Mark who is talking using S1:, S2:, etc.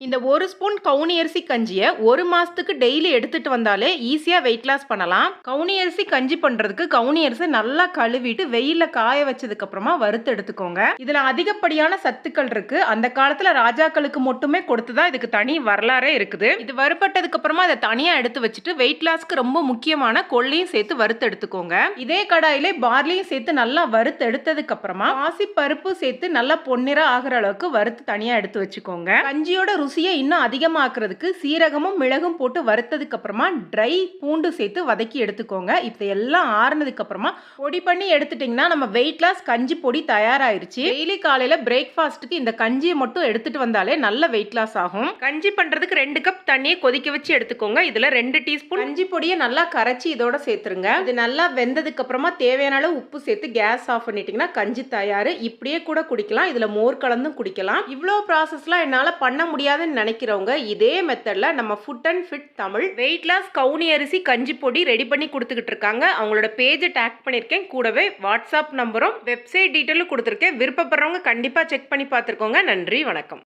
S1: இந்த 1 ஸ்பூன் கவுனி அரிசி கஞ்சிய 1 மாசத்துக்கு டெய்லி எடுத்துட்டு வந்தாலே ஈஸியா வெயிட் லாஸ் பண்ணலாம். கவுனி அரிசி கஞ்சி பண்றதுக்கு கவுனி அரிசி நல்லா கழுவிட்டு வெயில்ல காய வச்சதுக்கு அப்புறமா வறுத்து எடுத்துக்கோங்க. இதுல அதிகப்படியான சத்துக்கள் இருக்கு. அந்த காலத்துல ராஜாக்களுக்கு மட்டுமே கொடுத்ததா இதுக்கு தனி வரலாறே இருக்குது. இது வறுபட்டதுக்கு அப்புறமா அதை தனியா எடுத்து வச்சுட்டு வெயிட் லாஸ்க்கு ரொம்ப முக்கியமான கொள்ளையும் சேர்த்து வறுத்து எடுத்துக்கோங்க. இதே கடாயில பார்லியும் சேர்த்து நல்லா வறுத்து எடுத்ததுக்கு அப்புறமா பாசி பருப்பு சேர்த்து நல்லா பொன்னிற ஆகிற அளவுக்கு வறுத்து தனியா எடுத்து வச்சுக்கோங்க. கஞ்சியோட ருசியை இன்னும் அதிகமாக்குறதுக்கு சீரகமும் மிளகும் போட்டு வறுத்ததுக்கு அப்புறமா ட்ரை பூண்டு சேர்த்து வதக்கி எடுத்துக்கோங்க. இப்போ எல்லாம் ஆறுனதுக்கு அப்புறமா பொடி பண்ணி எடுத்துட்டீங்கன்னா நம்ம வெயிட் லாஸ் கஞ்சி பொடி தயாராயிருச்சு. டெய்லி காலையில பிரேக்ஃபாஸ்ட்டுக்கு இந்த கஞ்சியை மட்டும் எடுத்துட்டு வந்தாலே நல்ல வெயிட் லாஸ் ஆகும். கஞ்சி பண்றதுக்கு 2 கப் தண்ணியை கொதிக்க வச்சு எடுத்துக்கோங்க. இதுல 2 டீஸ்பூன் கஞ்சி பொடியை நல்லா கரைச்சி இதோட சேர்த்துருங்க. இது நல்லா வெந்ததுக்கு அப்புறமா தேவையான அளவு உப்பு சேர்த்து கேஸ் ஆஃப் பண்ணிட்டீங்கன்னா கஞ்சி தயார். இப்படியே கூட குடிக்கலாம். இதுல மோர் கலந்தும் குடிக்கலாம். இவ்வளோ ப்ராசஸ்லாம் என்னால பண்ண முடியாது நினைக்கிறவங்க இதே மெத்தட்ல நம்ம food and fit Tamil weight loss கவுனி அரிசி கஞ்சி பொடி ரெடி பண்ணி கொடுத்துக்கிட்டு இருக்காங்க. அவங்களோட பேஜை டேக் பண்ணியிருக்கேன். கூடவே வாட்ஸ்அப் நம்பரும் வெப்சைட் டீட்டெயிலும் கொடுத்துருக்கேன். விருப்பப்படுறவங்க கண்டிப்பா செக் பண்ணி பார்த்துக்கோங்க. நன்றி, வணக்கம்.